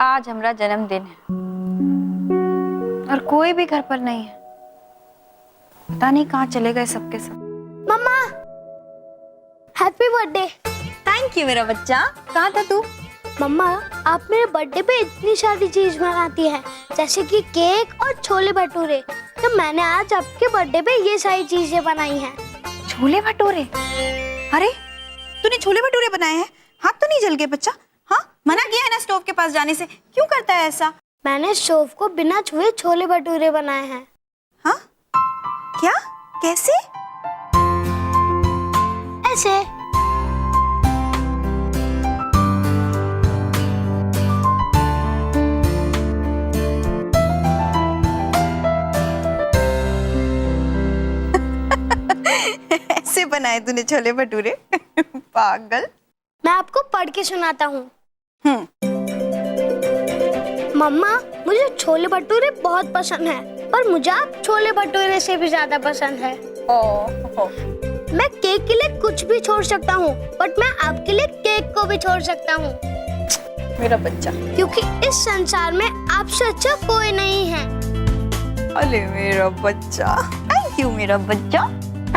आज हमारा जन्मदिन है और कोई भी घर पर नहीं है। पता नहीं कहाँ चले गए सबके सब। मम्मा, हैप्पी बर्थडे। थैंक यू मेरा बच्चा। कहाँ था तू? मम्मा, आप मेरे बर्थडे पे इतनी सारी चीज बनाती हैं, जैसे कि केक और छोले भटूरे। तो मैंने आज आपके बर्थडे पे ये सारी चीजें बनाई हैं। छोले भटूरे? अरे तूने छोले भटूरे बनाए हैं? हाथ तो नहीं जल गए बच्चा? हाँ, मना किया है ना स्टोव के पास जाने से, क्यों करता है ऐसा? मैंने स्टोव को बिना छुए छोले भटूरे बनाए हैं। हाँ? क्या? कैसे? ऐसे। ऐसे बनाए तूने छोले भटूरे? पागल। मैं आपको पढ़ के सुनाता हूँ। मम्मा, मुझे छोले भटूरे बहुत पसंद है, पर मुझे आप छोले भटूरे से भी ज्यादा पसंद है। मैं केक के लिए कुछ भी छोड़ सकता हूँ, बट मैं आपके लिए केक को भी छोड़ सकता हूँ। मेरा बच्चा, क्योंकि इस संसार में आपसे अच्छा कोई नहीं है। अरे मेरा बच्चा, थैंक यू मेरा बच्चा।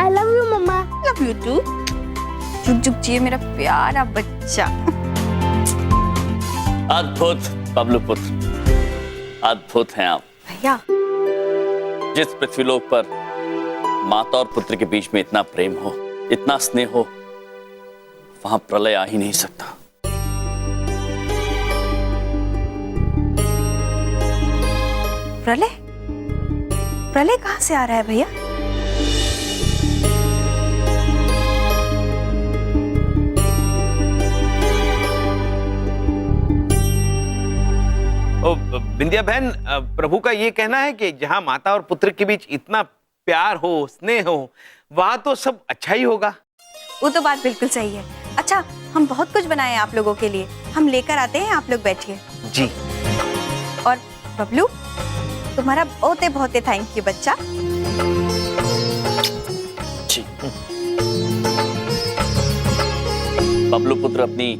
I love you mama. Love you too. चुप चुप जिए मेरा प्यारा बच्चा। अद्भुत बबलू पुत्र, अद्भुत हैं आप भैया। जिस पृथ्वीलोक पर माता और पुत्र के बीच में इतना प्रेम हो, इतना स्नेह हो, वहां प्रलय आ ही नहीं सकता। प्रलय? प्रलय कहाँ से आ रहा है भैया? बिंदिया बहन, प्रभु का ये कहना है कि जहाँ माता और पुत्र के बीच इतना प्यार हो, स्नेह हो, वहाँ तो सब अच्छा ही होगा। वो तो बात बिल्कुल सही है। अच्छा, हम बहुत कुछ बनाए हैं आप लोगों के लिए, हम लेकर आते हैं, आप लोग बैठिए। जी। और बबलू, तुम्हारा बहुते बहुते थैंक यू बच्चा। जी। बबलू पुत्र, अपनी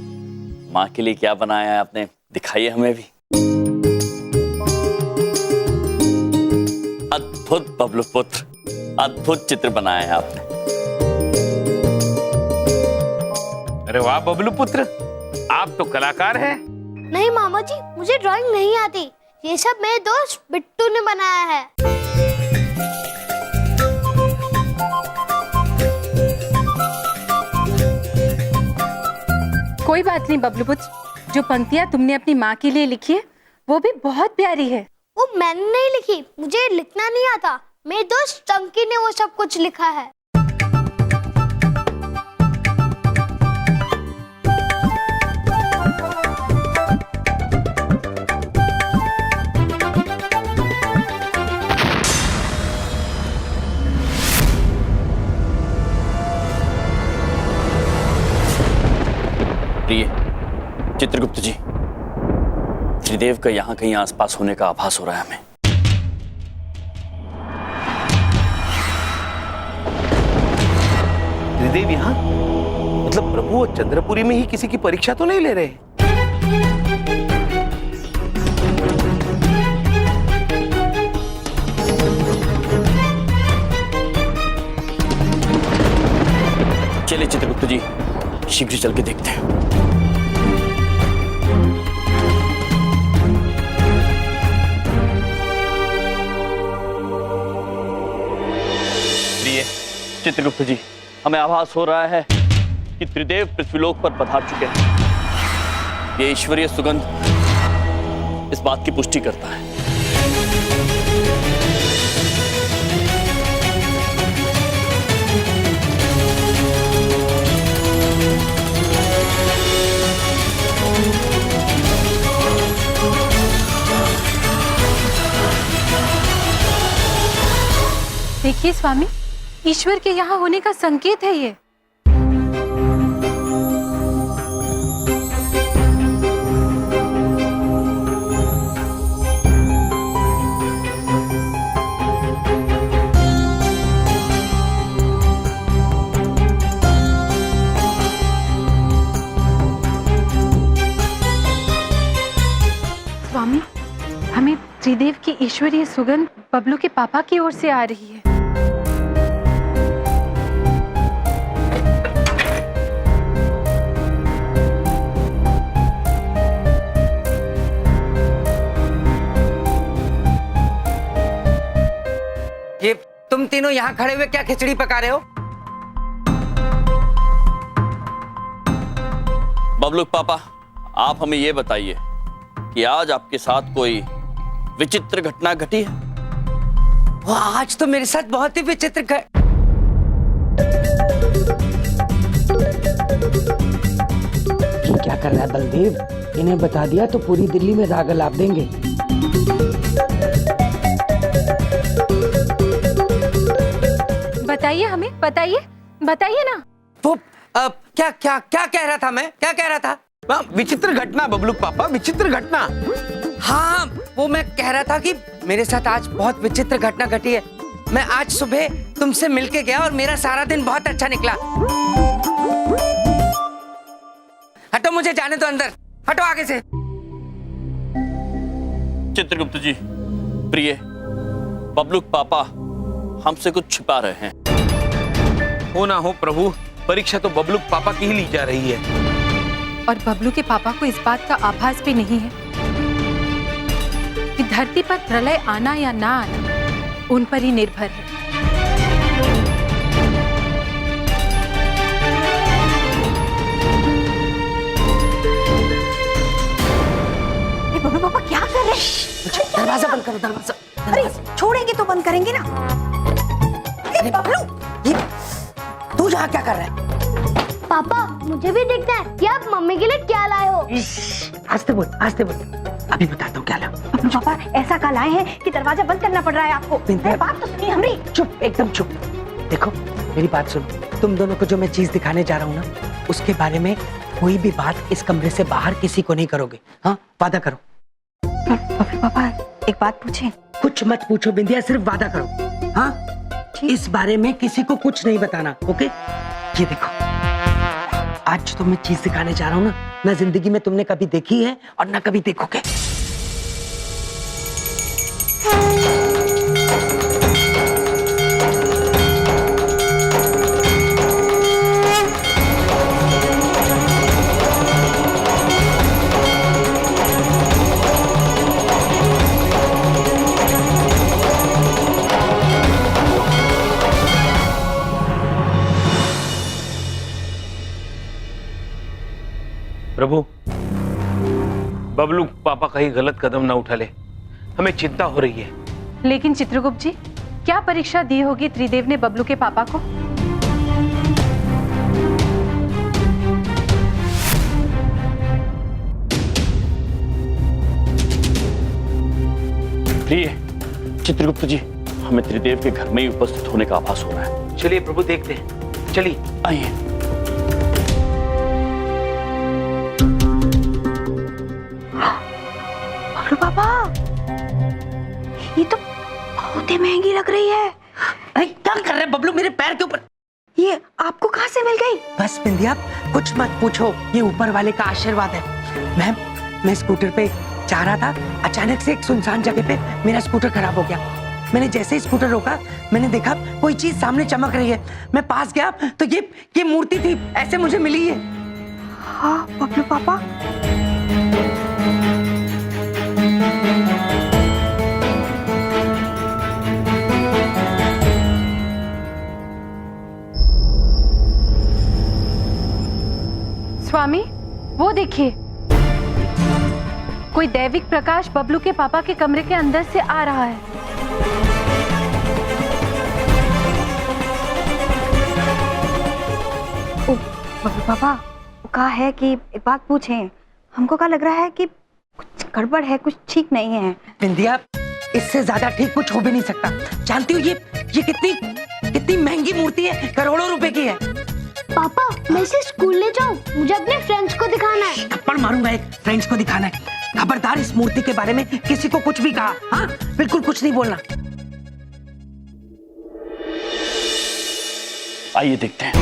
माँ के लिए क्या बनाया है आपने? दिखाइए हमें भी। अद्भुत बबलू पुत्र, अद्भुत चित्र बनाया है आपने। अरे वाह बबलू पुत्र, आप तो कलाकार हैं। नहीं मामा जी, मुझे ड्राइंग नहीं आती। ये सब मेरे दोस्त बिट्टू ने बनाया है। कोई बात नहीं बबलू पुत्र, जो पंक्तियाँ तुमने अपनी माँ के लिए लिखी है वो भी बहुत प्यारी है। वो मैंने नहीं लिखी, मुझे लिखना नहीं आता। मेरे दोस्त चंकी ने वो सब कुछ लिखा है। प्रिय चित्रगुप्त जी, त्रिदेव का यहाँ कहीं आसपास होने का आभास हो रहा है हमें। त्रिदेव यहाँ? मतलब प्रभु वो चंद्रपुरी में ही किसी की परीक्षा तो नहीं ले रहे? चलिए चित्रगुप्त जी, शीघ्र चल के देखते हैं। चित्रगुप्त जी, हमें आभास हो रहा है कि त्रिदेव पृथ्वीलोक पर पधार चुके हैं। ये ईश्वरीय सुगंध इस बात की पुष्टि करता है। देखिए स्वामी, ईश्वर के यहाँ होने का संकेत है ये। त्रिदेव की ईश्वरीय सुगंध बबलू के पापा की ओर से आ रही है। ये तुम तीनों यहाँ खड़े हुए क्या खिचड़ी पका रहे हो? बबलू पापा, आप हमें ये बताइए कि आज आपके साथ कोई विचित्र घटना घटी है? वो आज तो मेरे साथ बहुत ही विचित्र ये क्या कर रहा है बलदेव? इन्हें बता दिया तो पूरी दिल्ली में राग अलाप देंगे। बताइए हमें, बताइए ना। वो क्या क्या क्या कह रहा था मैं? क्या कह रहा था? विचित्र घटना बबलू पापा, विचित्र घटना। हाँ, वो मैं कह रहा था कि मेरे साथ आज बहुत विचित्र घटना घटी है। मैं आज सुबह तुमसे मिलके गया और मेरा सारा दिन बहुत अच्छा निकला। हटो, मुझे जाने दो अंदर। हटो आगे से। चित्रगुप्त जी, प्रिय, बबलू पापा हमसे कुछ छिपा रहे हैं। हो ना हो प्रभु, परीक्षा तो बबलू पापा की ही ली जा रही है। और बबलू के पापा को इस बात का आभास भी नहीं है कि धरती पर प्रलय आना या ना आना उन पर ही निर्भर है। बबलू पापा क्या कर रहे हैं? दरवाजा बंद करो, दरवाजा। अरे छोड़ेंगे तो बंद करेंगे ना। अरे बबलू, ये तू यहाँ क्या कर रहा है? पापा, मुझे भी दिखता है कि आप मम्मी के लिए क्या लाए हो। आस्ते बोल, आस्ते बोल। अभी बताता हूँ क्या ला। बबलू पापा ऐसा कल आए हैं कि दरवाजा बंद करना पड़ रहा है आपको। अरे बात तो सुनिए हमारी। चुप, एकदम चुप। देखो मेरी बात सुनो, तुम दोनों को जो मैं चीज दिखाने जा रहा हूँ ना, उसके बारे में कोई भी बात इस कमरे से बाहर किसी को नहीं करोगे। हाँ, वादा करो। बबलू पापा एक बात पूछें? कुछ मत पूछो बिंदिया, सिर्फ वादा करो। हाँ, इस बारे में किसी को कुछ नहीं बताना। ओके? ये देखो, आज तो मैं चीज दिखाने जा रहा हूँ ना जिंदगी में तुमने कभी देखी है और ना कभी देखोगे। प्रभु, बबलू पापा कहीं गलत कदम ना उठा ले, हमें चिंता हो रही है। लेकिन चित्रगुप्त जी, क्या परीक्षा दी होगी त्रिदेव ने बबलू के पापा को? प्रिय चित्रगुप्त जी, हमें त्रिदेव के घर में ही उपस्थित होने का आभास हो रहा है। चलिए प्रभु देखते हैं, चलिए। आइए। बबलू पापा, ये तो बहुत ही महंगी लग रही है। अरे क्या कर रहे बबलू मेरे पैर के ऊपर? ये आपको कहाँ से मिल गई? बस बिंदिया, कुछ मत पूछो, ये ऊपर वाले का आशीर्वाद है। मैं स्कूटर पे जा रहा था, अचानक से एक सुनसान जगह पे मेरा स्कूटर खराब हो गया। मैंने जैसे ही स्कूटर रोका, मैंने देखा कोई चीज सामने चमक रही है। मैं पास गया तो ये मूर्ति थी, ऐसे मुझे मिली है। हाँ बबलू पापा, स्वामी, वो देखिए, कोई दैविक प्रकाश बबलू के पापा के कमरे के अंदर से आ रहा है। बबलू पापा, कहा है कि एक बात पूछें, हमको क्या लग रहा है कि कुछ गड़बड़ है, कुछ ठीक नहीं है। बिंदिया, इससे ज्यादा ठीक कुछ हो भी नहीं सकता। जानती हो ये कितनी महंगी मूर्ति है, करोड़ों रुपए की है। पापा, मैं इसे स्कूल ले जाऊं? मुझे अपने फ्रेंड्स को दिखाना है। थप्पड़ मारूंगा एक, फ्रेंड्स को दिखाना है। खबरदार इस मूर्ति के बारे में किसी को कुछ भी कहा। हाँ, बिल्कुल कुछ नहीं बोलना। आइए देखते हैं।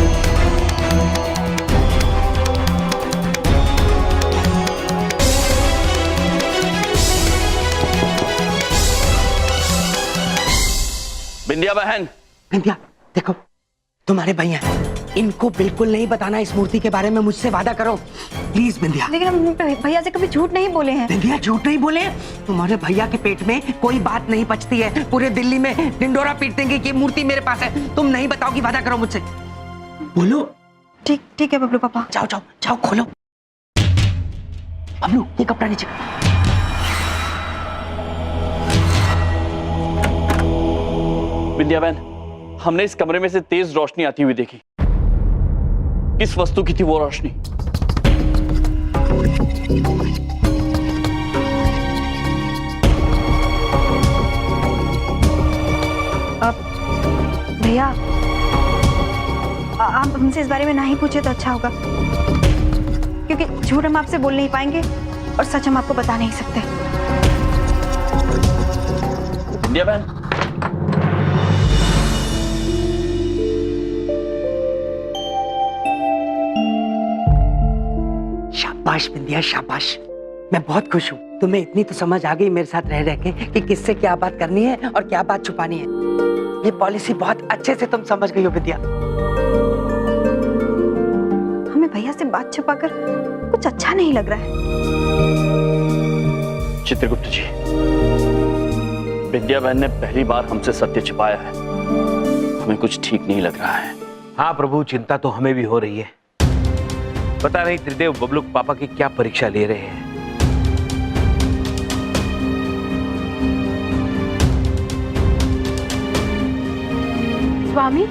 विंध्या बहन, विंध्या देखो, तुम्हारे भैया इनको बिल्कुल नहीं बताना इस मूर्ति के बारे में, मुझसे वादा करो प्लीज विंध्या। लेकिन हम भैया से कभी झूठ नहीं बोले हैं। विंध्या झूठ नहीं बोले, तुम्हारे भैया के पेट में कोई बात नहीं पचती है, पूरे दिल्ली में डिंडोरा पीट देंगे कि मूर्ति मेरे पास है। तुम नहीं बताओगी, वादा करो मुझसे, बोलो। ठीक ठीक है बबलू पापा। जाओ जाओ जाओ, खोलो। बबलू ये कपड़ा नीचे कर। विंध्या बहन, हमने इस कमरे में से तेज रोशनी आती हुई देखी। किस वस्तु की थी वो रोशनी? भैया आप हमसे इस बारे में ना ही पूछे तो अच्छा होगा, क्योंकि झूठ हम आपसे बोल नहीं पाएंगे और सच हम आपको बता नहीं सकते। विंध्या बहन, शाबाश विंध्या शाबाश, मैं बहुत खुश हूँ। तुम्हें इतनी तो समझ आ गई मेरे साथ रह रह के कि किससे क्या बात करनी है और क्या बात छुपानी है। ये पॉलिसी बहुत अच्छे से तुम समझ गई हो विद्या। हमें भैया से बात छुपाकर कुछ अच्छा नहीं लग रहा है। चित्रगुप्त जी, विद्या बहन ने पहली बार हमसे सत्य छिपाया है। हमें कुछ ठीक नहीं लग रहा है। हाँ प्रभु, चिंता तो हमें भी हो रही है। पता नहीं त्रिदेव बबलू पापा की क्या परीक्षा ले रहे हैं। स्वामी,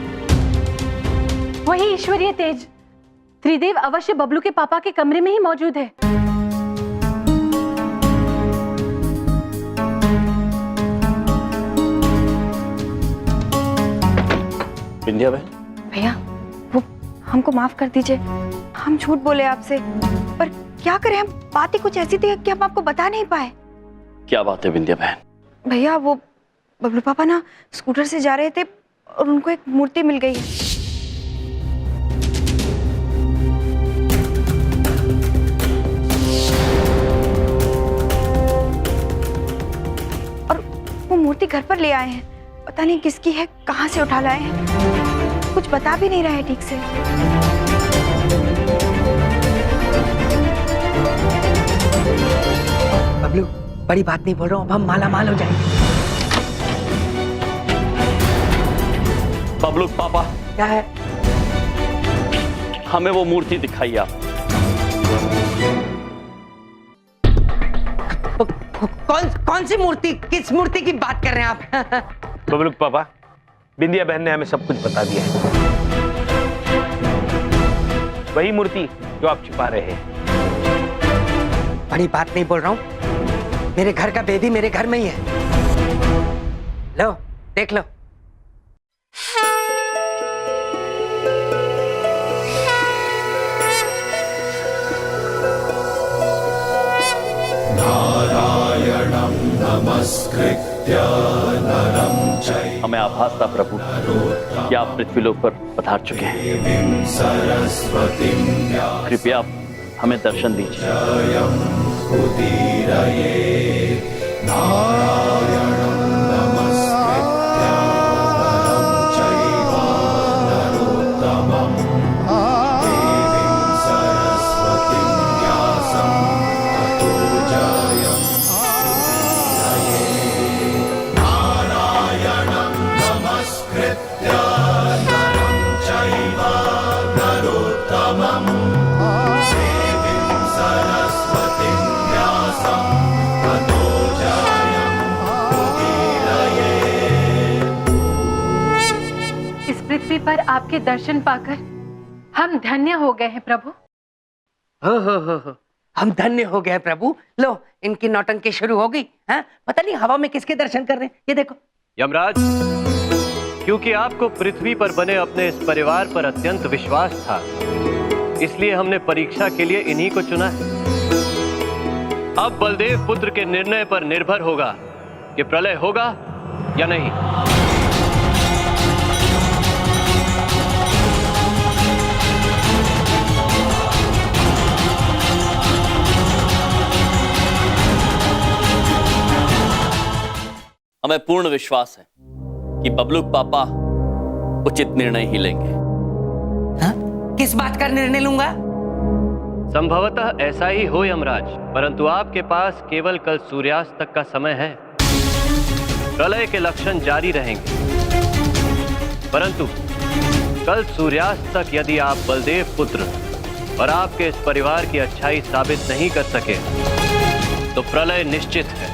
वही ईश्वरीय तेज त्रिदेव अवश्य बबलू के पापा के कमरे में ही मौजूद है। विंध्या बहन, भैया वो हमको माफ कर दीजिए, हम झूठ बोले आपसे, पर क्या करें, हम बातें कुछ ऐसी थी कि हम आपको बता नहीं पाए। क्या बात है विंध्या बहन? भैया वो बबलू पापा ना स्कूटर से जा रहे थे और उनको एक मूर्ति मिल गई है। और वो मूर्ति घर पर ले आए हैं, पता नहीं किसकी है, कहाँ से उठा लाए हैं, कुछ बता भी नहीं रहे हैं ठीक से। बबलू बड़ी बात नहीं बोल रहा हूँ, अब हम माला माल हो जाएंगे। बबलू पापा, क्या है? हमें वो मूर्ति दिखाइए आप। कौन सी मूर्ति? किस मूर्ति की बात कर रहे हैं आप? बबलू पापा, बिंदिया बहन ने हमें सब कुछ बता दिया है। वही मूर्ति जो आप छिपा रहे हैं। बड़ी बात नहीं बोल रहा हूँ, मेरे घर का बेदी मेरे घर में ही है। लो देख लो। हमें आभास था प्रभु कि आप पृथ्वीलोक पर पधार चुके हैं। कृपया आप हमें दर्शन दीजिए। इस पृथ्वी पर आपके दर्शन पाकर हम धन्य हो गए हैं प्रभु। हो, हम धन्य हो गए प्रभु। लो इनकी नौटंकी शुरू हो गई। हैं? पता नहीं हवा में किसके दर्शन कर रहे हैं, ये देखो। यमराज, क्योंकि आपको पृथ्वी पर बने अपने इस परिवार पर अत्यंत विश्वास था, इसलिए हमने परीक्षा के लिए इन्हीं को चुना है। अब बलदेव पुत्र के निर्णय पर निर्भर होगा कि प्रलय होगा या नहीं। हमें पूर्ण विश्वास है कि बबलू पापा उचित निर्णय ही लेंगे। हाँ? किस बात का निर्णय लूंगा? संभवतः ऐसा ही हो यमराज, परंतु आपके पास केवल कल सूर्यास्त तक का समय है। प्रलय के लक्षण जारी रहेंगे, परंतु कल सूर्यास्त तक यदि आप बलदेव पुत्र और आपके इस परिवार की अच्छाई साबित नहीं कर सके तो प्रलय निश्चित है।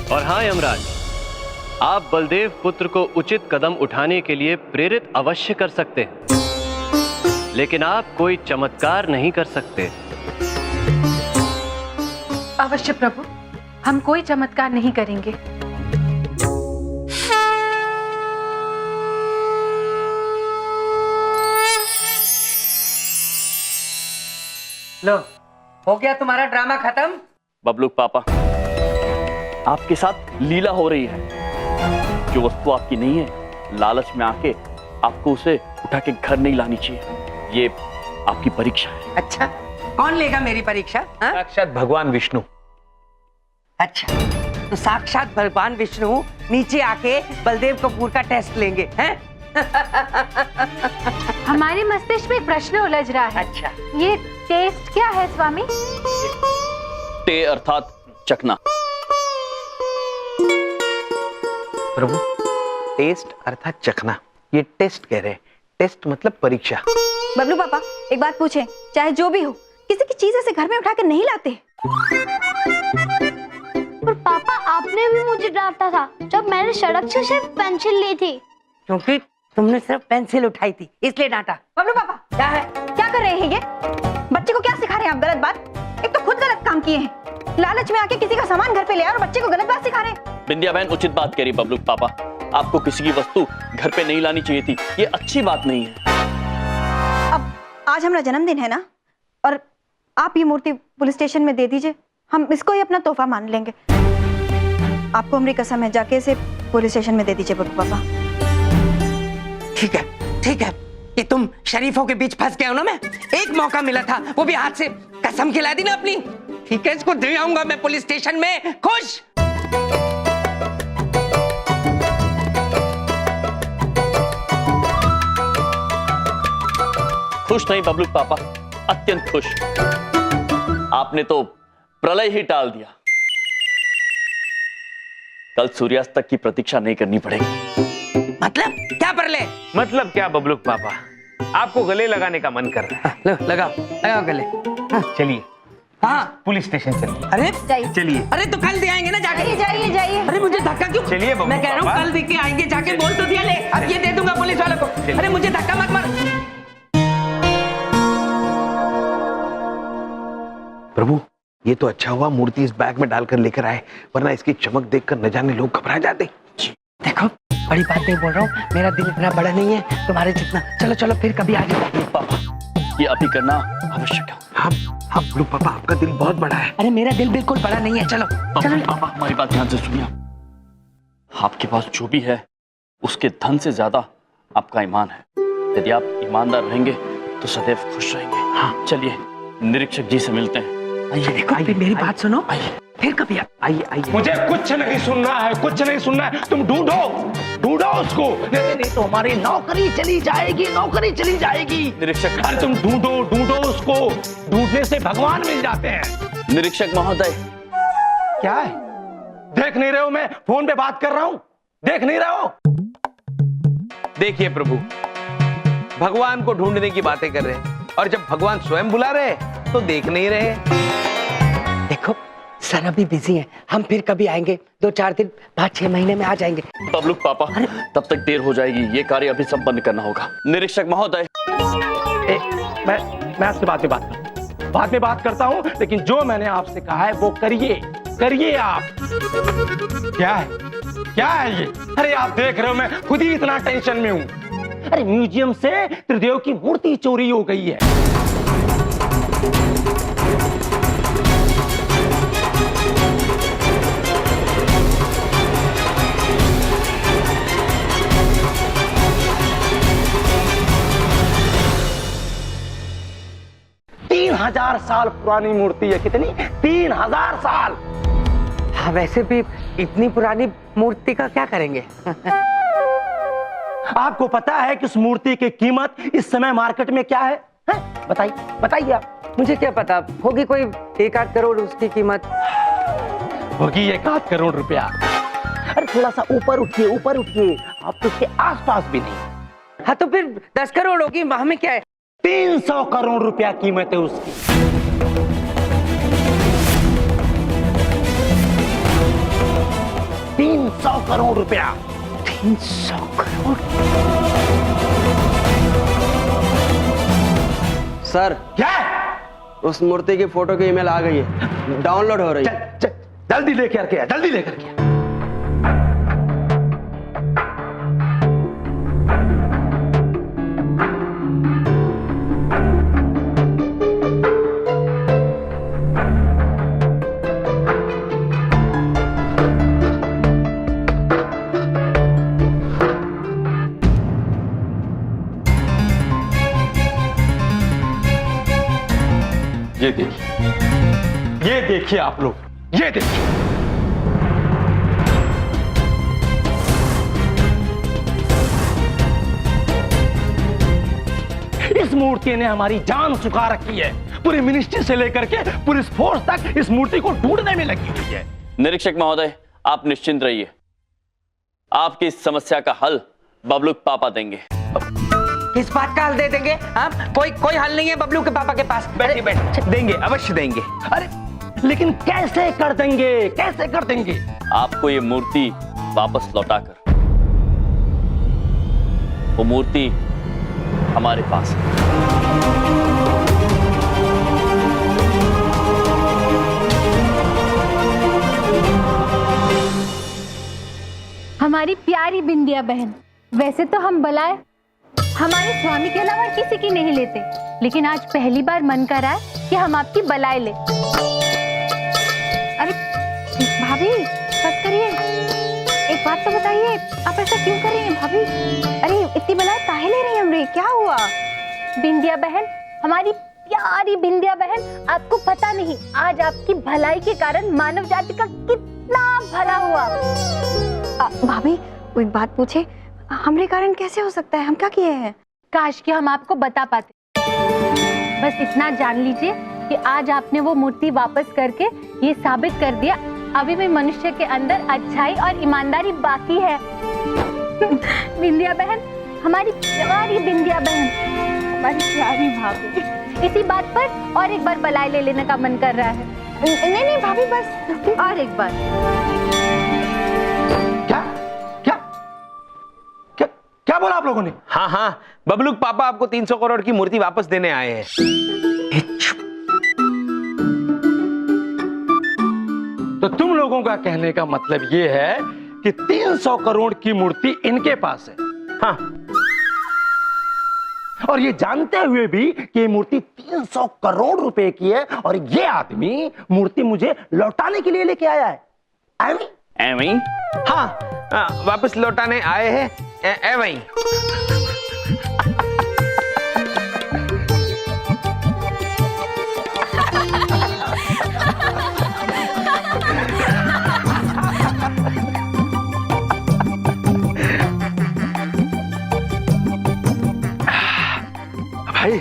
और हाँ यमराज, आप बलदेव पुत्र को उचित कदम उठाने के लिए प्रेरित अवश्य कर सकते हैं, लेकिन आप कोई चमत्कार नहीं कर सकते। अवश्य प्रभु, हम कोई चमत्कार नहीं करेंगे। लो, हो गया तुम्हारा ड्रामा खत्म? बबलू पापा, आपके साथ लीला हो रही है। जो वस्तु आपकी नहीं है, लालच में आके आपको उसे उठा के घर नहीं लानी चाहिए। ये आपकी परीक्षा है। अच्छा, कौन लेगा मेरी परीक्षा? हाँ? साक्षात भगवान विष्णु। अच्छा, तो साक्षात भगवान विष्णु नीचे आके बलदेव कपूर का टेस्ट लेंगे, हैं? हमारे मस्तिष्क में एक प्रश्न उलझ रहा है। अच्छा, ये टेस्ट क्या है स्वामी? टे अर्थात चखना। प्रभु, टेस्ट अर्थात चखना, ये टेस्ट कह रहे हैं। टेस्ट मतलब परीक्षा। बबलू पापा, एक बात पूछें, चाहे जो भी हो, किसी की चीज ऐसे घर में उठा के नहीं लाते। पर पापा, आपने भी मुझे डांटा था जब मैंने सड़क से सिर्फ पेंसिल ली थी। क्योंकि तुमने सिर्फ पेंसिल उठाई थी, इसलिए डांटा। बबलू पापा, क्या है? क्या कर रहे हैं ये? बच्चे को क्या सिखा रहे हैं आप? गलत बात। एक तो खुद गलत काम किए हैं, लालच में आके किसी का सामान घर पे ले आए और बच्चे को गलत बात सिखा रहे हैं। बिंदिया बहन उचित बात कह रही बबलू पापा। आपको किसी की वस्तु घर पे नहीं लानी चाहिए थी, ये अच्छी बात नहीं है। अब आज हमारा जन्मदिन है ना, और आप ये मूर्ति पुलिस स्टेशन में दे दीजिए, हम इसको ही अपना तोहफा मान लेंगे। आपको हमारी कसम है, जाके इसे पुलिस स्टेशन में दे दीजिए बबलू पापा। ठीक है, ठीक है कि तुम शरीफों के बीच फंस गए हो ना। मैं एक मौका मिला था, वो भी हाथ से कसम खिला दी ना अपनी। ठीक है, इसको दे आऊंगा मैं पुलिस स्टेशन में। खुश? खुश नहीं बबलू पापा, अत्यंत खुश। आपने तो प्रलय ही टाल दिया। कल सूर्यास्त तक की प्रतीक्षा नहीं करनी पड़ेगी। मतलब क्या प्रलय? मतलब क्या बबलू पापा, आपको गले लगाने का मन कर रहा है। लो, लगाओ लगाओ गले। चलिए, हाँ, पुलिस स्टेशन चलिए। अरे चलिए। अरे तो कल दे आएंगे ना जाके। जाइए जाइए। अरे मुझे धक्का क्यों? चलिए बबलू मैं कह रहा हूँ पापा। कल दे के आएंगे, जाके बोल तो दिया। ले, अब ये दे दूंगा पुलिस वालों को। अरे मुझे धक्का मत मार। प्रभु, ये तो अच्छा हुआ मूर्ति इस बैग में डालकर लेकर आए, वरना इसकी चमक देखकर न जाने लोग घबरा जाते। देखो, बड़ी बात नहीं बोल रहा हूँ, मेरा दिल इतना बड़ा नहीं है तुम्हारे जितना। चलो चलो, फिर कभी आ जाओ। पापा, ये अभी करना आवश्यक है। हाँ हाँ बबलू पापा, आपका दिल बहुत बड़ा है। अरे मेरा दिल बिल्कुल बड़ा नहीं है। चलो चलो। पापा, हमारी बात ध्यान से सुनिए। आपके पास जो भी है, उसके धन से ज्यादा आपका ईमान है। यदि आप ईमानदार रहेंगे तो सदैव खुश रहेंगे। हाँ, चलिए निरीक्षक जी से मिलते हैं। आइए, देखो, फिर मेरी बात सुनो, फिर कभी आइए आइए। मुझे कुछ नहीं सुनना है, कुछ नहीं सुनना है। तुम ढूंढो ढूंढो उसको, नहीं तो हमारी नौकरी चली जाएगी, नौकरी चली जाएगी। निरीक्षक, अरे तुम ढूंढो ढूंढो उसको, ढूंढने से भगवान मिल जाते हैं। निरीक्षक महोदय। क्या है? देख नहीं रहे हो मैं फोन पे बात कर रहा हूं? देख नहीं रहे हो? देखिए प्रभु, भगवान को ढूंढने की बातें कर रहे हैं, और जब भगवान स्वयं बुला रहे तो देख नहीं रहे। देखो, सर अभी बिजी है, हम फिर कभी आएंगे। 2-4 दिन, 5-6 महीने में आ जाएंगे। बबलू पापा, तब तक देर हो जाएगी। ये कार्य अभी संपन्न करना होगा। निरीक्षक महोदय। मैं आपसे बाद में बात करता हूं, लेकिन जो मैंने आपसे कहा है वो करिए, करिए आप। क्या है? क्या है ये? अरे आप देख रहे हो मैं खुद ही इतना टेंशन में हूं। अरे म्यूजियम से त्रिदेव की मूर्ति चोरी हो गई है। 3000 साल पुरानी मूर्ति है। कितनी? 3000 साल। हाँ, वैसे भी इतनी पुरानी मूर्ति का क्या करेंगे? आपको पता है कि उस मूर्ति की कीमत इस समय मार्केट में क्या है? बताइए बताइए आप। मुझे क्या पता, होगी कोई 1-8 करोड़ उसकी कीमत। होगी 1-8 करोड़ रुपया। अरे थोड़ा सा ऊपर उठिए, आप तो उसके आसपास भी नहीं। हाँ तो फिर 10 करोड़ होगी, हमें क्या है? 300 करोड़ रुपया कीमत है उसकी। 300 करोड़ रुपया। 300 करोड़। सर, क्या? उस मूर्ति की फोटो की ईमेल आ गई है, डाउनलोड हो रही है। जल्दी लेकर के आ, जल्दी लेकर के आ। ये देखिए आप लोग, ये देखिए। इस मूर्ति ने हमारी जान सुखा रखी है। पूरी मिनिस्ट्री से लेकर के पुलिस फोर्स तक इस मूर्ति को ढूंढने में लगी हुई है। निरीक्षक महोदय, आप निश्चिंत रहिए, आपकी इस समस्या का हल बबलू के पापा देंगे। किस बात का हल दे देंगे? हाँ, कोई हल नहीं है बबलू के पापा के पास। बैठिए, देंगे, अवश्य देंगे। अरे लेकिन कैसे कर देंगे, कैसे कर देंगे? आपको ये मूर्ति वापस लौटाकर, वो मूर्ति हमारे पास है। हमारी प्यारी बिंदिया बहन, वैसे तो हम बलाए हमारे स्वामी के अलावा किसी की नहीं लेते, लेकिन आज पहली बार मन कर रहा है कि हम आपकी बलाए ले। अरे भाभी, बस करिए, एक बात तो बताइए, आप ऐसा क्यों कर रही हैं भाभी? अरे इतनी बलाए काहे ले रही हैं हमरे? क्या हुआ? बिंदिया बहन, हमारी प्यारी बिंदिया बहन, आपको पता नहीं आज आपकी भलाई के कारण मानव जाति का कितना भला हुआ। भाभी, वो एक बात पूछे, हमरे कारण कैसे हो सकता है? हम क्या किए हैं? काश कि हम आपको बता पाते। बस इतना जान लीजिए कि आज आपने वो मूर्ति वापस करके ये साबित कर दिया अभी भी मनुष्य के अंदर अच्छाई और ईमानदारी बाकी है। बिंदिया बहन, हमारी प्यारी बिंदिया बहन, हमारी प्यारी भाभी, इसी बात पर और एक बार बलाए ले लेने का मन कर रहा है। नहीं भाभी, बस और एक बार। क्या बोला आप लोगों ने? हाँ, बबलू पापा आपको 300 करोड़ की मूर्ति वापस देने आए हैं। तो तुम लोगों का कहने का मतलब ये है कि 300 करोड़ की मूर्ति इनके पास है। हाँ, और ये जानते हुए भी कि ये मूर्ति 300 करोड़ रुपए की है और ये आदमी मूर्ति मुझे लौटाने के लिए लेके आया है। एवं? हाँ, वापस लौटाने आए हैं एवं। भाई,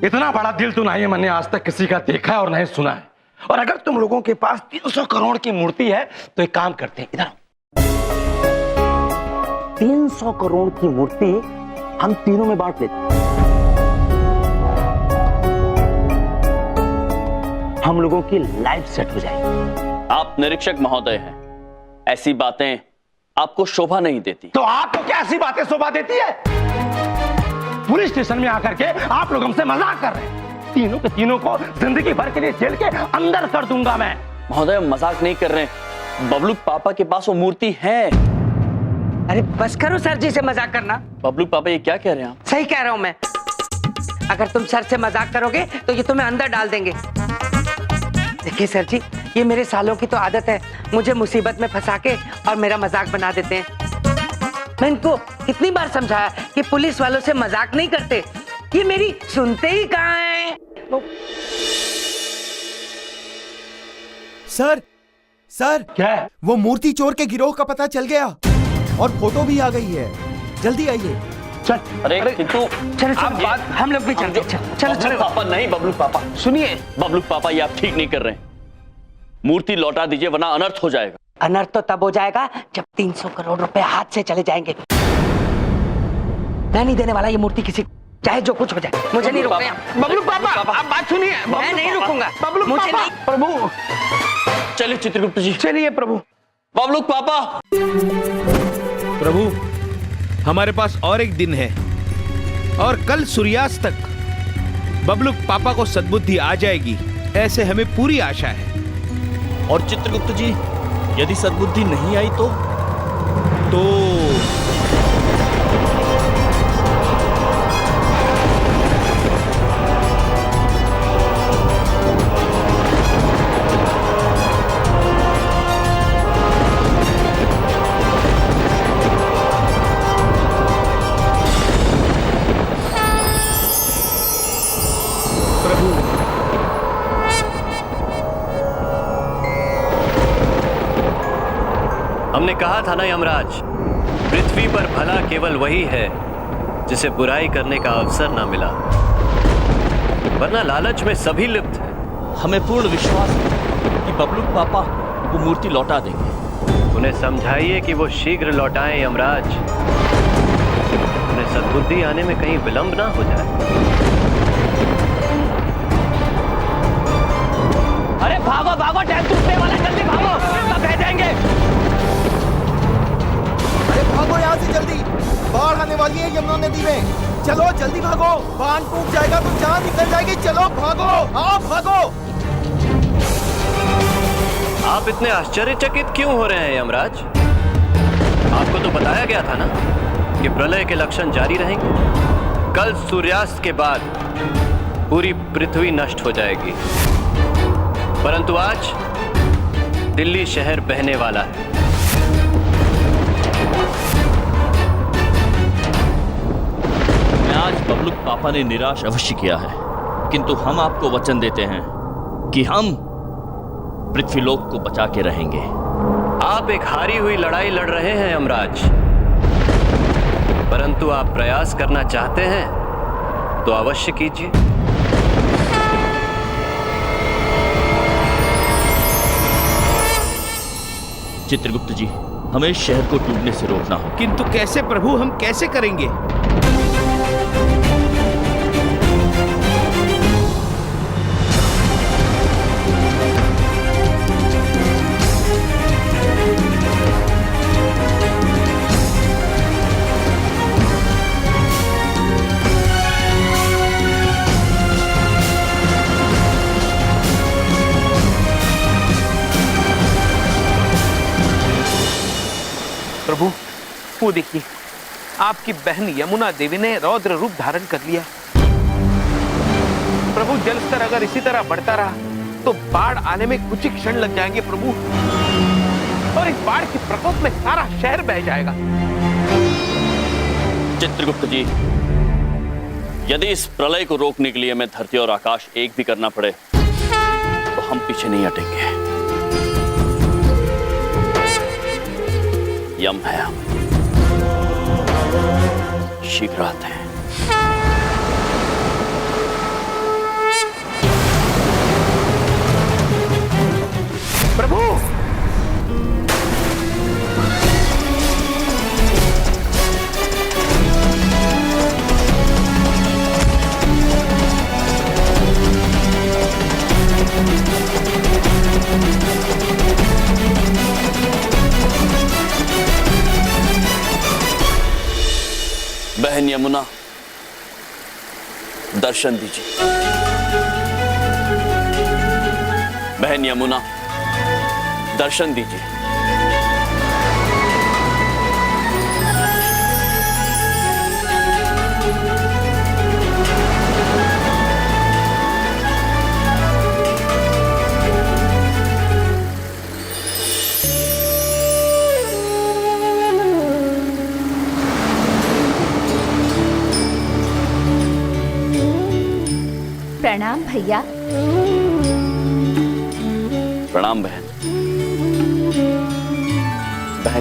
इतना बड़ा दिल तो नहीं मैंने आज तक किसी का देखा है और नहीं सुना है। और अगर तुम लोगों के पास 300 करोड़ की मूर्ति है तो एक काम करते हैं, इधर 300 करोड़ की मूर्ति हम तीनों में बांट लेते हैं। हम लोगों की लाइफ सेट हो जाएगी। आप निरीक्षक महोदय हैं, ऐसी बातें आपको शोभा नहीं देती। तो आपको क्या ऐसी बातें शोभा देती है? पुलिस स्टेशन में आकर के आप लोग हमसे मजाक कर रहे हैं। तीनों के तीनों को जिंदगी भर के लिए जेल के अंदर कर दूंगा मैं। महोदय, मजाक नहीं कर रहे हैं, बबलू पापा के पास वो मूर्ति है। अरे बस करो सर जी से मजाक करना। बबलू पापा ये क्या कह रहे हैं आप? सही कह रहा हूं मैं। अगर तुम सर से मजाक करोगे तो ये तुम्हें अंदर डाल देंगे। देखिए सर जी, ये मेरे सालों की तो आदत है, मुझे मुसीबत में फंसा के और मेरा मजाक बना देते हैं। मैं इनको कितनी बार समझाया कि पुलिस वालों से मजाक नहीं करते, ये मेरी सुनते ही कहाँ हैं। सर सर क्या है? वो मूर्ति चोर के गिरोह का पता चल गया और फोटो भी आ गई है। जल्दी आइए। चल अरे किंतु चलो आप चलो बात हम लोग भी चलते हैं। चलो बबलू चलो पापा नहीं, बबलू पापा सुनिए, बबलू पापा ये आप ठीक नहीं कर रहे हैं। मूर्ति लौटा दीजिए वरना अनर्थ हो जाएगा। अनर्थ तो तब हो जाएगा जब 300 करोड़ रुपए हाथ से चले जाएंगे। मैं नहीं देने वाला ये मूर्ति किसी को, चाहे जो कुछ हो जाए। मुझे नहीं रुकना। बबलू पापा आप बात सुनिए। मैं नहीं रुकूंगा। बबलू मुझे पापा। नहीं। प्रभु चलिए चित्रगुप्त जी, चलिए प्रभु। बबलू पापा। प्रभु हमारे पास और एक दिन है और कल सूर्यास्त तक बबलू पापा को सद्बुद्धि आ जाएगी, ऐसे हमें पूरी आशा है। और चित्रगुप्त जी यदि सद्बुद्धि नहीं आई तो हमने कहा था ना यमराज, पृथ्वी पर भला केवल वही है जिसे बुराई करने का अवसर ना मिला, वरना लालच में सभी लिप्त हैं। हमें पूर्ण विश्वास है कि बबलू पापा वो मूर्ति लौटा देंगे। उन्हें समझाइए कि वो शीघ्र लौटाएं यमराज, उन्हें सद्बुद्धि आने में कहीं विलंब ना हो जाए। अरे भागो भागो, टाइम टूटने वाला, जल्दी भागो, सब बह जाएंगे। अरे भागो यहाँ से जल्दी, बाढ़ आने वाली है यमुना नदी में। चलो जल्दी भागो, बांध टूट जाएगा तो जान निकल जाएगी। चलो भागो, हाँ भागो। आप इतने आश्चर्यचकित क्यों हो रहे हैं यमराज? आपको तो बताया गया था ना कि प्रलय के लक्षण जारी रहेंगे। कल सूर्यास्त के बाद पूरी पृथ्वी नष्ट हो जाएगी, परंतु आज दिल्ली शहर बहने वाला है। आज बबलू पापा ने निराश अवश्य किया है, किंतु हम आपको वचन देते हैं कि हम पृथ्वीलोक को बचा के रहेंगे। आप एक हारी हुई लड़ाई लड़ रहे हैं यमराज, परंतु आप प्रयास करना चाहते हैं तो अवश्य कीजिए। चित्रगुप्त जी, हमें इस शहर को डूबने से रोकना होगा। किंतु कैसे प्रभु, हम कैसे करेंगे? प्रभु वो देखिए, आपकी बहन यमुना देवी ने रौद्र रूप धारण कर लिया। प्रभु जल स्तर अगर इसी तरह बढ़ता रहा तो बाढ़ आने में कुछ ही क्षण लग जाएंगे प्रभु, और इस बाढ़ के प्रकोप में सारा शहर बह जाएगा। चित्रगुप्त जी, यदि इस प्रलय को रोकने के लिए हमें धरती और आकाश एक भी करना पड़े तो हम पीछे नहीं हटेंगे। यम है, हम शीघ्र आते हैं। प्रभु बहन यमुना, दर्शन दीजिए। बहन यमुना, दर्शन दीजिए। प्रणाम भैया। प्रणाम बहन।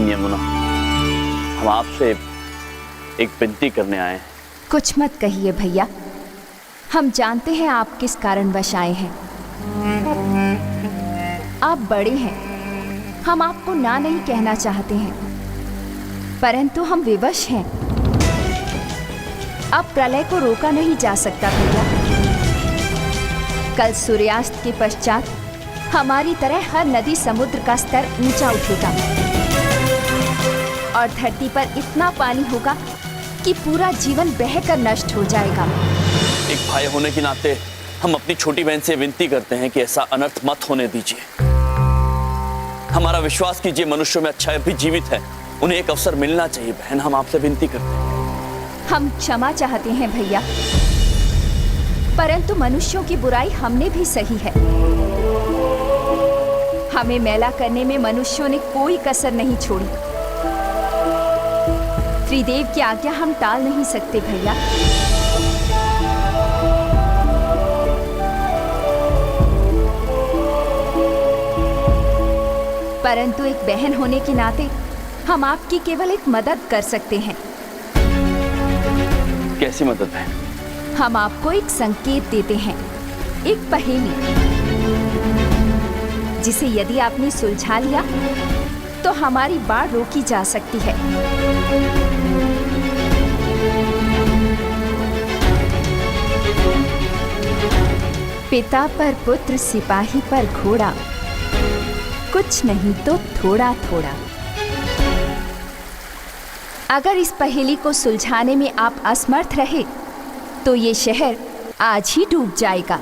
बहन यमुना, हम आपसे एक विनती करने आए हैं। कुछ मत कहिए भैया, हम जानते हैं आप किस कारणवश आए हैं। आप बड़े हैं, हम आपको ना नहीं कहना चाहते हैं, परंतु हम विवश हैं। अब प्रलय को रोका नहीं जा सकता भैया। कल सूर्यास्त के पश्चात हमारी तरह हर नदी समुद्र का स्तर ऊंचा उठेगा और धरती पर इतना पानी होगा कि पूरा जीवन बहकर नष्ट हो जाएगा। एक भाई होने के नाते हम अपनी छोटी बहन से विनती करते हैं कि ऐसा अनर्थ मत होने दीजिए। हमारा विश्वास कीजिए, मनुष्यों में अच्छा भी जीवित है, उन्हें एक अवसर मिलना चाहिए। बहन, हम आपसे विनती करते हैं। हम क्षमा चाहते हैं भैया, परंतु मनुष्यों की बुराई हमने भी सही है। हमें मैला करने में मनुष्यों ने कोई कसर नहीं छोड़ी। त्रिदेव की आज्ञा हम टाल नहीं सकते भैया। परंतु एक बहन होने के नाते हम आपकी केवल एक मदद कर सकते हैं। कैसी मदद है? हम आपको एक संकेत देते हैं, एक पहेली, जिसे यदि आपने सुलझा लिया तो हमारी बाढ़ रोकी जा सकती है। पिता पर पुत्र, सिपाही पर घोड़ा, कुछ नहीं तो थोड़ा थोड़ा। अगर इस पहेली को सुलझाने में आप असमर्थ रहे तो ये शहर आज ही डूब जाएगा।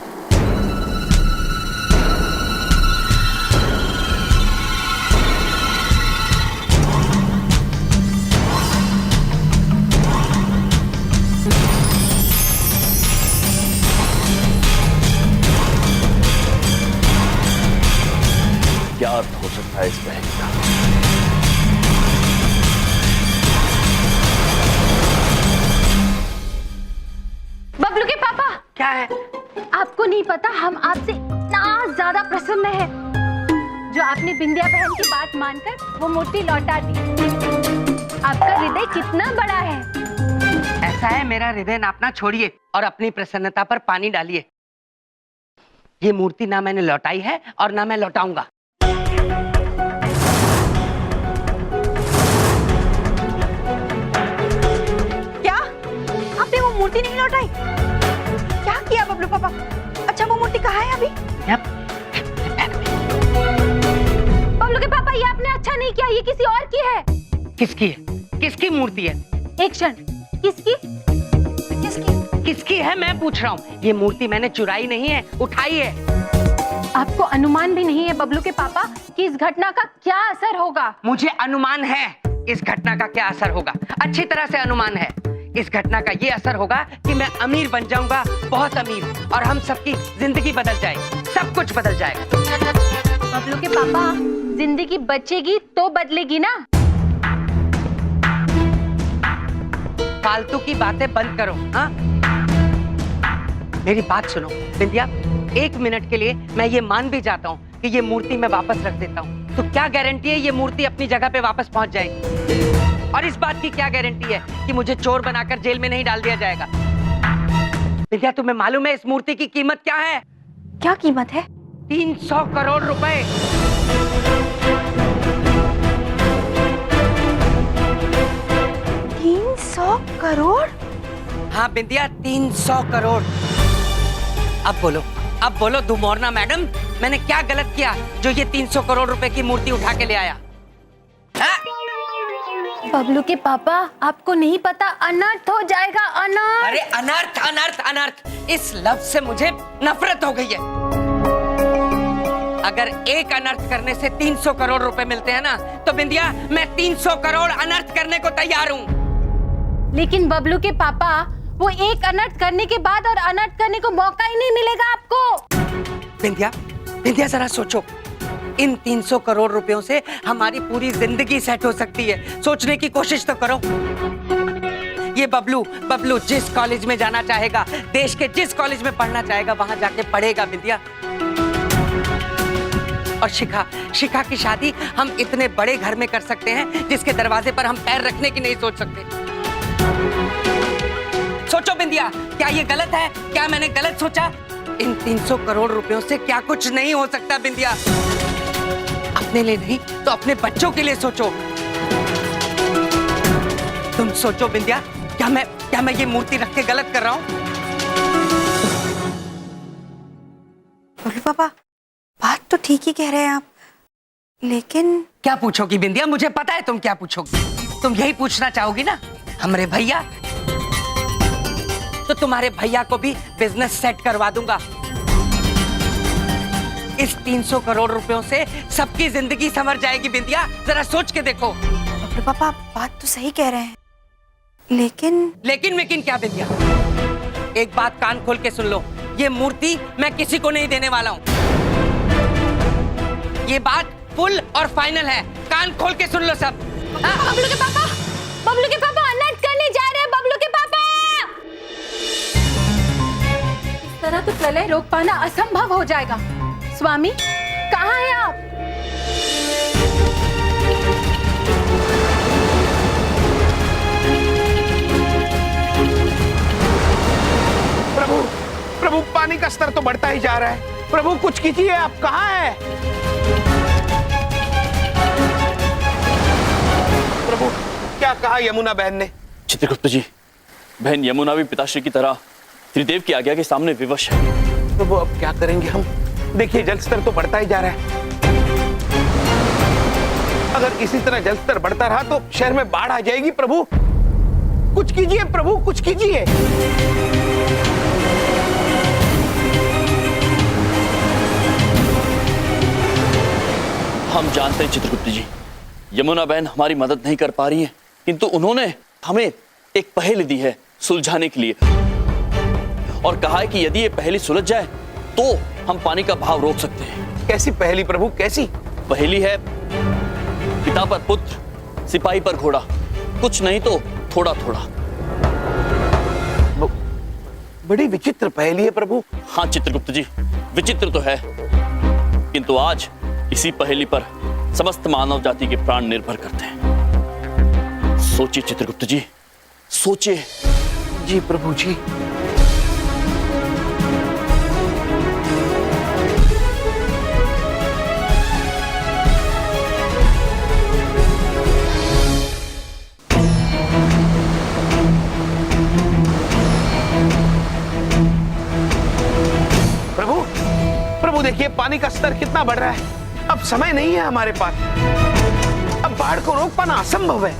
क्या अर्थ हो सकता है इस पहेली का? बबलू के पापा, क्या है? आपको नहीं पता हम आपसे इतना ज्यादा प्रसन्न हैं जो आपने बिंदिया बहन की बात मानकर वो मूर्ति लौटा दी। आपका हृदय कितना बड़ा है। ऐसा है, मेरा हृदय नापना छोड़िए और अपनी प्रसन्नता पर पानी डालिए। ये मूर्ति ना मैंने लौटाई है और ना मैं लौटाऊंगा। क्या आपने वो मूर्ति नहीं लौटाई? क्या किया बबलू पापा? अच्छा, वो मूर्ति कहाँ है अभी? बबलू के पापा, ये आपने अच्छा नहीं किया, ये किसी और की है। किसकी है? किसकी मूर्ति है? एक क्षण, किसकी? किसकी है मैं पूछ रहा हूँ। ये मूर्ति मैंने चुराई नहीं है, उठाई है। आपको अनुमान भी नहीं है बबलू के पापा कि इस घटना का क्या असर होगा? मुझे अनुमान है इस घटना का क्या असर होगा, अच्छी तरह से अनुमान है। इस घटना का ये असर होगा कि मैं अमीर बन जाऊंगा, बहुत अमीर, और हम सबकी जिंदगी बदल जाएगी, सब कुछ बदल जाएगा। बबलू के पापा, जिंदगी बचेगी तो बदलेगी ना। फालतू की बातें बंद करो। हाँ, मेरी बात सुनो बिंदिया, एक मिनट के लिए मैं ये मान भी जाता हूँ कि ये मूर्ति मैं वापस रख देता हूँ, तो क्या गारंटी है ये मूर्ति अपनी जगह पे वापस पहुंच जाएगी? और इस बात की क्या गारंटी है कि मुझे चोर बनाकर जेल में नहीं डाल दिया जाएगा? बिंदिया, तुम्हें मालूम है इस मूर्ति की कीमत क्या है? क्या कीमत है? 300 करोड़ रुपए। करोड़? हाँ बिंदिया, 300 करोड़। अब बोलो दुमोरना मैडम, मैंने क्या गलत किया जो ये 300 करोड़ रुपए की मूर्ति उठा के ले आया? बबलू के पापा, आपको नहीं पता, अनर्थ हो जाएगा, अनर्थ। अरे अनर्थ अनर्थ अनर्थ, इस लफ्ज से मुझे नफरत हो गई है। अगर एक अनर्थ करने से 300 करोड़ रुपए मिलते हैं ना, तो बिंदिया मैं 300 करोड़ अनर्थ करने को तैयार हूँ। लेकिन बबलू के पापा, वो एक अनर्थ करने के बाद और अनर्थ करने को मौका ही नहीं मिलेगा आपको। बिंदिया जरा सोचो, इन 300 करोड़ रुपयों से हमारी पूरी जिंदगी सेट हो सकती है। सोचने की कोशिश तो करो। ये बबलू जिस कॉलेज में जाना चाहेगा, देश के जिस कॉलेज में पढ़ना चाहेगा, वहां जाके पढ़ेगा बिंदिया। और शिखा शिखा की शादी हम इतने बड़े घर में कर सकते हैं जिसके दरवाजे पर हम पैर रखने की नहीं सोच सकते। सोचो बिंदिया, क्या ये गलत है? क्या मैंने गलत सोचा? इन 300 करोड़ रुपयों से क्या कुछ नहीं हो सकता बिंदिया? अपने लिए नहीं तो अपने बच्चों के लिए सोचो। तुम सोचो बिंदिया, क्या मैं ये मूर्ति रख के गलत कर रहा हूँ? बबलू पापा, बात तो ठीक ही कह रहे हैं आप, लेकिन क्या पूछोगी बिंदिया? मुझे पता है तुम क्या पूछोगी। तुम यही पूछना चाहोगी ना, हमारे भैया? तो तुम्हारे भैया को भी बिजनेस सेट करवा दूंगा। इस 300 करोड़ रुपयों से सबकी जिंदगी संवर जाएगी बिंदिया, जरा सोच के देखो। बबलू पापा, बात तो सही कह रहे हैं, लेकिन क्या बिंदिया? एक बात कान खोल के सुन लो, ये मूर्ति मैं किसी को नहीं देने वाला हूँ। ये बात फुल और फाइनल है, कान खोल के सुन लो सब। बबलू के पापा अनर्थ करने जा रहे हैं। बबलू के पापा, इस तरह तो प्रलय रोक पाना असंभव हो जाएगा। स्वामी, कहाँ हैं आप? प्रभु, पानी का स्तर तो बढ़ता ही जा रहा है। प्रभु कुछ कीजिए, आप कहाँ हैं? प्रभु, क्या कहा यमुना बहन ने? चित्रगुप्त जी, बहन यमुना भी पिताश्री की तरह त्रिदेव की आज्ञा के सामने विवश है। प्रभु अब क्या करेंगे हम? देखिए जल स्तर तो बढ़ता ही जा रहा है। अगर इसी तरह जल स्तर बढ़ता रहा तो शहर में बाढ़ आ जाएगी। प्रभु कुछ कीजिए, प्रभु कुछ कीजिए। हम जानते हैं चित्रगुप्त जी, यमुना बहन हमारी मदद नहीं कर पा रही है, किंतु उन्होंने हमें एक पहेली दी है सुलझाने के लिए, और कहा है कि यदि ये पहेली सुलझ जाए तो हम पानी का बहाव रोक सकते हैं। कैसी पहेली प्रभु, कैसी? पहेली है, पिता पर पुत्र, सिपाही पर घोड़ा, कुछ नहीं तो थोड़ा थोड़ा। बड़ी विचित्र पहेली है प्रभु। हाँ चित्रगुप्त जी, विचित्र तो है, किंतु आज इसी पहेली पर समस्त मानव जाति के प्राण निर्भर करते हैं। सोचिए चित्रगुप्त जी, सोचिए। जी प्रभु जी। प्रभु देखिए पानी का स्तर कितना बढ़ रहा है। अब समय नहीं है हमारे पास, अब बाढ़ को रोक पाना असंभव है।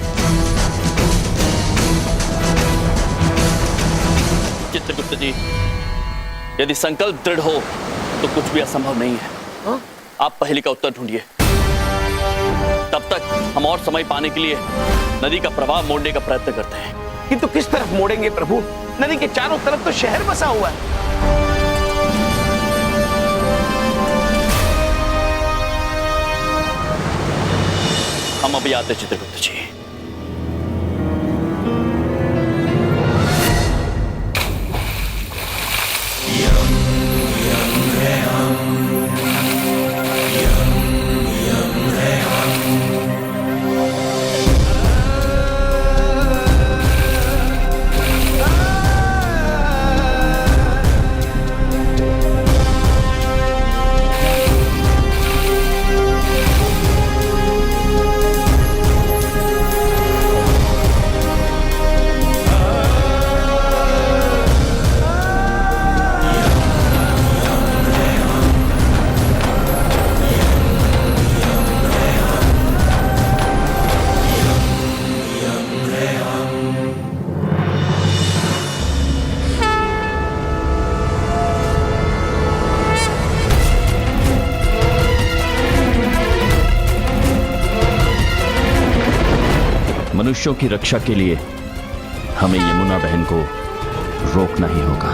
चित्रगुप्त जी, यदि संकल्प दृढ़ हो तो कुछ भी असंभव नहीं है। आप पहेली का उत्तर ढूंढिए, तब तक हम और समय पाने के लिए नदी का प्रवाह मोड़ने का प्रयत्न करते हैं। किंतु किस तरफ मोड़ेंगे प्रभु? नदी के चारों तरफ तो शहर बसा हुआ है। हम अभी आते चित्रगुप्त जी। मनुष्यों की रक्षा के लिए हमें यमुना बहन को रोकना ही होगा।